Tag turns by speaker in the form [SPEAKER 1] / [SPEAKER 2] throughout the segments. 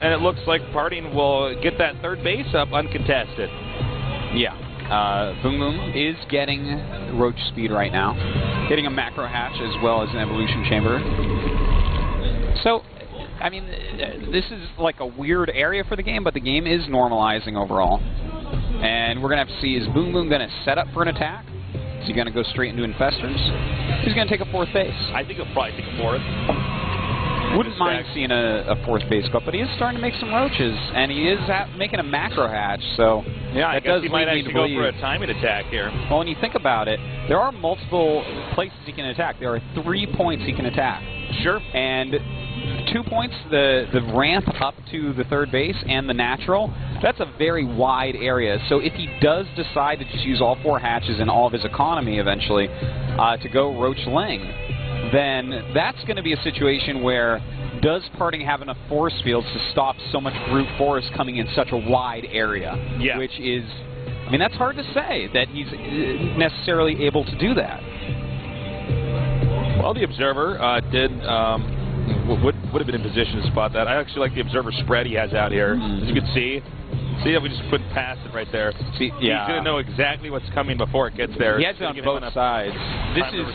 [SPEAKER 1] and it looks like Parting will get that third base up uncontested.
[SPEAKER 2] Yeah. Boom Boom is getting roach speed right now, getting a macro hatch as well as an evolution chamber. So, I mean, this is like a weird area for the game, but the game is normalizing overall. And we're going to have to see, is Boom Boom going to set up for an attack? Is he going to go straight into Infestors? He's going to take a fourth base.
[SPEAKER 1] I think he'll probably take a fourth.
[SPEAKER 2] Wouldn't mind seeing a fourth base go up, but he is starting to make some roaches, and he is making a macro hatch, so
[SPEAKER 1] yeah, I guess he might actually go for a timing attack here.
[SPEAKER 2] Well, when you think about it, there are multiple places he can attack. There are 3 points he can attack.
[SPEAKER 1] Sure.
[SPEAKER 2] And 2 points, the ramp up to the third base and the natural, that's a very wide area. So if he does decide to just use all 4 hatches and all of his economy eventually to go Roach Ling, then that's going to be a situation where does Parting have enough force fields to stop so much brute force coming in such a wide area?
[SPEAKER 1] Yeah.
[SPEAKER 2] Which is, I mean, that's hard to say that he's necessarily able to do that.
[SPEAKER 1] Well, the Observer would have been in position to spot that. I actually like the Observer spread he has out here. As you can see. See if we just put past it right there. See, yeah. He's going to know exactly what's coming before it gets there.
[SPEAKER 2] He has it on both sides. This is,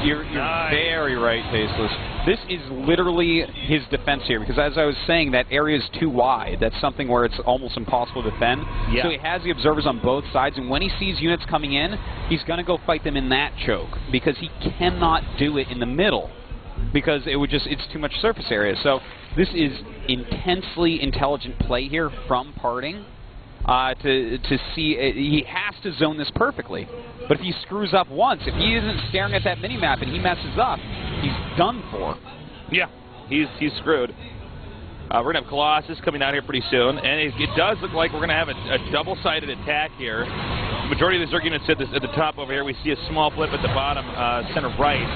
[SPEAKER 2] you're very right, Tasteless. This is literally his defense here, because as I was saying, that area is too wide. That's something where it's almost impossible to defend. Yeah. So he has the Observers on both sides, and when he sees units coming in, he's going to go fight them in that choke, because he cannot do it in the middle, because it would just, it's too much surface area. So this is intensely intelligent play here from Parting to see, he has to zone this perfectly. But if he screws up once, if he isn't staring at that mini-map and he messes up, he's done for.
[SPEAKER 1] Yeah, he's screwed. We're going to have Colossus coming out here pretty soon, and it does look like we're going to have a double-sided attack here. The majority of the Zerg units at the top over here. We see a small blip at the bottom, center right.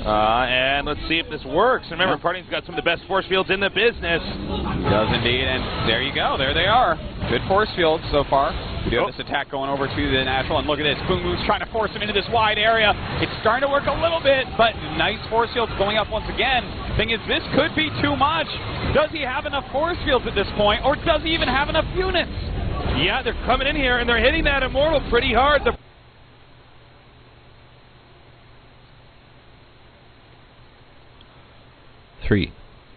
[SPEAKER 1] And let's see if this works. Remember, Parting's got some of the best force fields in the business.
[SPEAKER 2] Does indeed, and there you go. There they are. Good force fields so far. We do have this attack going over to the natural, and look at this. Boom Boom's trying to force him into this wide area. It's starting to work a little bit, but nice force fields going up once again. Thing is, this could be too much. Does he have enough force fields at this point, or does he even have enough units?
[SPEAKER 1] Yeah, they're coming in here, and they're hitting that Immortal pretty hard.
[SPEAKER 3] 3,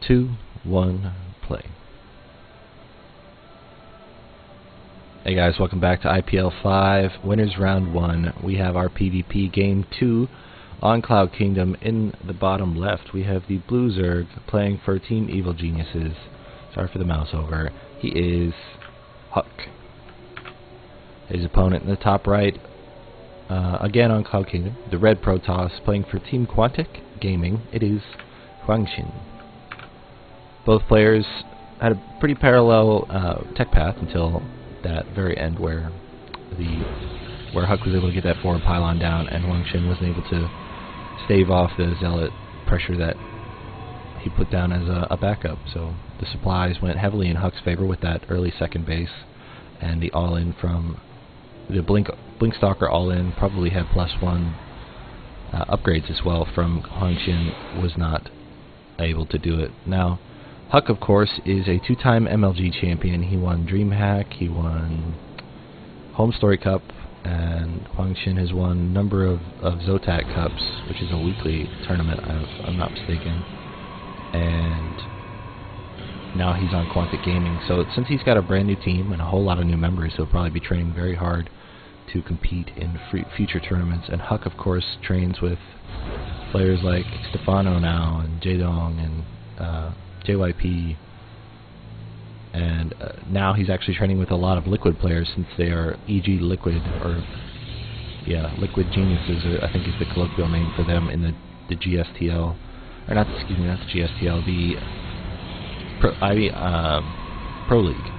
[SPEAKER 3] 2, 1, play. Hey guys, welcome back to IPL5, Winners Round 1. We have our PvP Game 2 on Cloud Kingdom. In the bottom left, we have the Blue Zerg playing for Team Evil Geniuses. Sorry for the mouse over. He is Huck. His opponent in the top right, again on Cloud Kingdom, the Red Protoss playing for Team Quantic Gaming. It is HwangSin. Both players had a pretty parallel tech path until that very end where Huck was able to get that forward pylon down and HwangSin wasn't able to stave off the Zealot pressure that he put down as a backup. So the supplies went heavily in Huck's favor with that early second base, and the all-in from the Blinkstalker all-in probably had +1 upgrades as well from HwangSin, was not able to do it. Now, Huck, of course, is a 2-time MLG champion. He won DreamHack, he won Home Story Cup, and HwangSin has won a number of Zotac Cups, which is a weekly tournament, if I'm not mistaken. And now he's on Quantic Gaming. So since he's got a brand new team and a whole lot of new members, he'll probably be training very hard to compete in future tournaments. And Huck, of course, trains with players like Stefano now, and Jaedong, and JYP, and now he's actually training with a lot of Liquid players, since they are EG Liquid, or Liquid Geniuses, I think is the colloquial name for them in the GSTL, or not, excuse me, not the GSTL, the Pro League.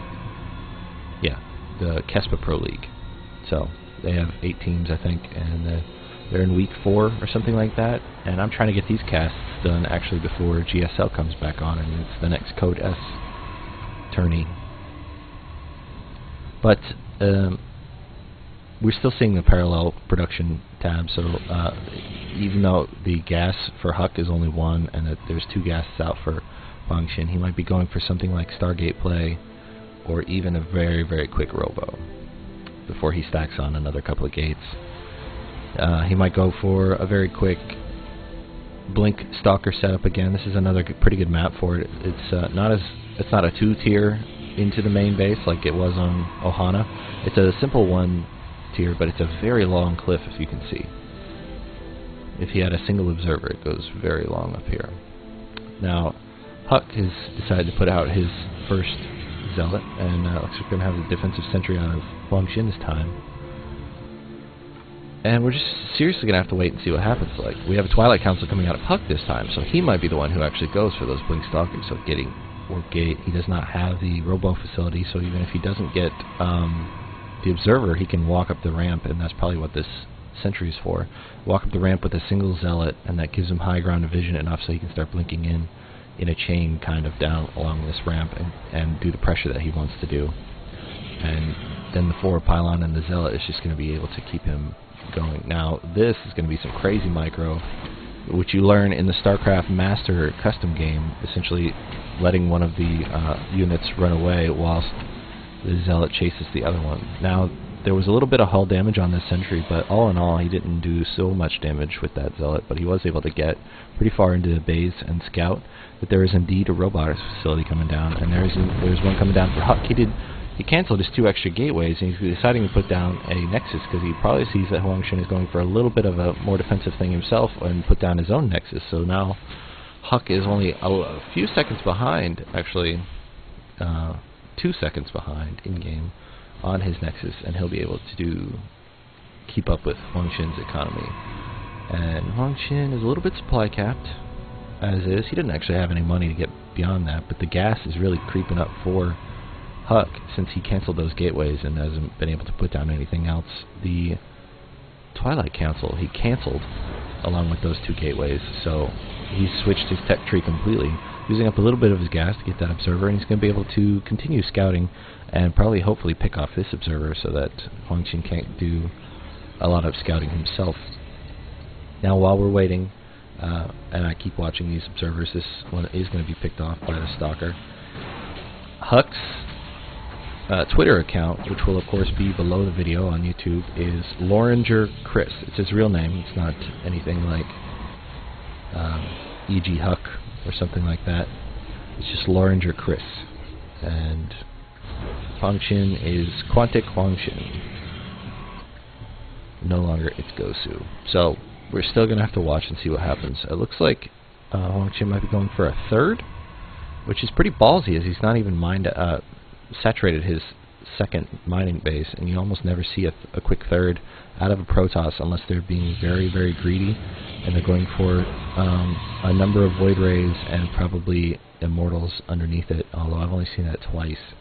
[SPEAKER 3] Yeah, the Kespa Pro League. So they have 8 teams, I think, and they're in week 4 or something like that. And I'm trying to get these casts done actually before GSL comes back on, and it's the next Code S tourney. But we're still seeing the parallel production tab. So even though the gas for Huck is only 1, and that there's 2 gases out for HwangSin. He might be going for something like Stargate play, or even a very, very quick robo before he stacks on another couple of gates. He might go for a very quick Blink Stalker setup again. This is another pretty good map for it. It's not a 2-tier into the main base like it was on Ohana. It's a simple 1-tier, but it's a very long cliff, if you can see. If he had a single observer, it goes very long up here. Now, Huck has decided to put out his first Zealot, and looks like we're going to have the defensive sentry on HwangSin this time. And we're just seriously going to have to wait and see what happens. Like, we have a Twilight Council coming out of Huck this time, so he might be the one who actually goes for those Blink Stalkers. So getting Warp Gate, he does not have the Robo facility, so even if he doesn't get the Observer, he can walk up the ramp, and that's probably what this sentry is for. Walk up the ramp with a single Zealot, and that gives him high ground vision enough so he can start blinking in a chain kind of down along this ramp and do the pressure that he wants to do. And then the forward pylon and the Zealot is just going to be able to keep him going. Now, this is going to be some crazy micro, which you learn in the StarCraft Master custom game, essentially letting one of the units run away whilst the Zealot chases the other one. Now, there was a little bit of hull damage on this sentry, but all in all, he didn't do so much damage with that Zealot, but he was able to get pretty far into the base and scout that there is indeed a robotics facility coming down, and there's one coming down for Huck. He canceled his 2 extra gateways, and he's deciding to put down a Nexus, because he probably sees that HwangSin is going for a little bit of a more defensive thing himself, and put down his own Nexus. So now Huck is only a few seconds behind, actually 2 seconds behind in-game on his Nexus, and he'll be able to keep up with HwangSin's economy. And HwangSin is a little bit supply capped, as is. He didn't actually have any money to get beyond that, but the gas is really creeping up for Huck since he canceled those gateways and hasn't been able to put down anything else. The Twilight Council he canceled along with those 2 gateways, so he switched his tech tree completely, using up a little bit of his gas to get that observer, and he's going to be able to continue scouting and probably hopefully pick off this observer so that HwangSin can't do a lot of scouting himself. Now, while we're waiting, and I keep watching these observers, this one is going to be picked off by the Stalker. Huck's Twitter account, which will of course be below the video on YouTube, is WnrRnd1. It's his real name. It's not anything like E.G. Huck or something like that. It's just WnrRnd1. And HwangSin is Quantic HwangSin. No longer it's Gosu. So we're still going to have to watch and see what happens. It looks like HwangSin might be going for a 3rd, which is pretty ballsy, as he's not even saturated his 2nd mining base, and you almost never see a quick 3rd out of a Protoss unless they're being very, very greedy, and they're going for a number of Void Rays and probably Immortals underneath it, although I've only seen that twice,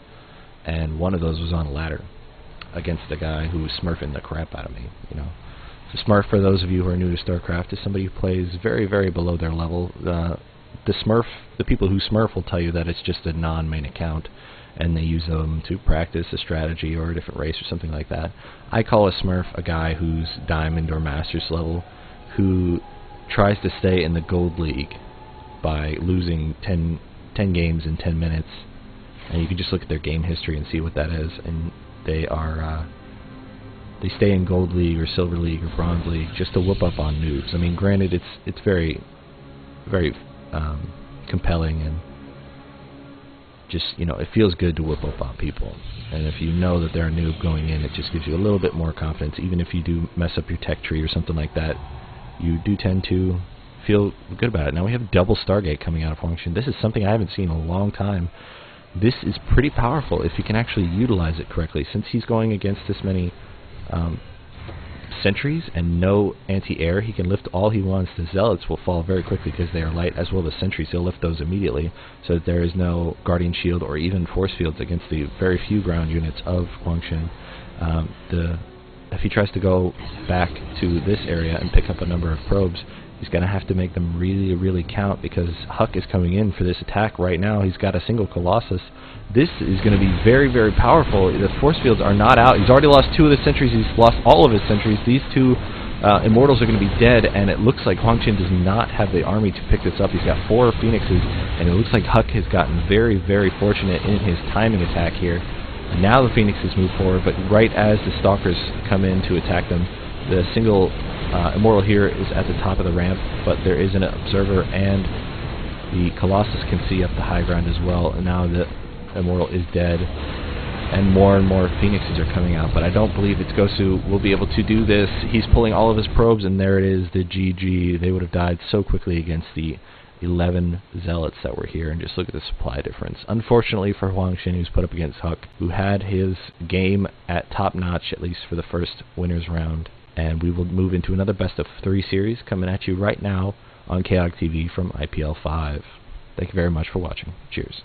[SPEAKER 3] and one of those was on a ladder against a guy who was smurfing the crap out of me, you know. So Smurf, for those of you who are new to StarCraft, is somebody who plays very, very below their level. The people who Smurf will tell you that it's just a non-main account, and they use them to practice a strategy or a different race or something like that. I call a Smurf a guy who's Diamond or Masters level, who tries to stay in the Gold League by losing 10 games in 10 minutes, and you can just look at their game history and see what that is, and they stay in Gold League or Silver League or Bronze League just to whoop up on noobs. I mean, granted, it's very, very compelling, and just, you know, it feels good to whoop up on people. And if you know that they're a noob going in, it just gives you a little bit more confidence. Even if you do mess up your tech tree or something like that, you do tend to feel good about it. Now we have double Stargate coming out of HwangSin. This is something I haven't seen in a long time. This is pretty powerful if you can actually utilize it correctly. Since he's going against this many sentries and no anti-air, he can lift all he wants. The Zealots will fall very quickly because they are light, as will the sentries. He'll lift those immediately so that there is no Guardian Shield or even force fields against the very few ground units of HwangSin. If he tries to go back to this area and pick up a number of probes, he's going to have to make them really, really count, because Huck is coming in for this attack right now. He's got a single Colossus. This is going to be very, very powerful. The force fields are not out. He's already lost 2 of the sentries. He's lost all of his sentries. These 2 Immortals are going to be dead, and it looks like HwangSin does not have the army to pick this up. He's got 4 Phoenixes, and it looks like Huck has gotten very, very fortunate in his timing attack here. And now the Phoenixes move forward, but right as the Stalkers come in to attack them, the single Immortal here is at the top of the ramp, but there is an Observer, and the Colossus can see up the high ground as well, and now the Immortal is dead. And more Phoenixes are coming out, but I don't believe it's Gosu will be able to do this. He's pulling all of his probes, and there it is, the GG. They would have died so quickly against the 11 Zealots that were here, and just look at the supply difference. Unfortunately for HwangSin, who's put up against Huck, who had his game at top notch, at least for the first winners round. And we will move into another best of 3 series coming at you right now on Chaotic TV from IPL5. Thank you very much for watching. Cheers.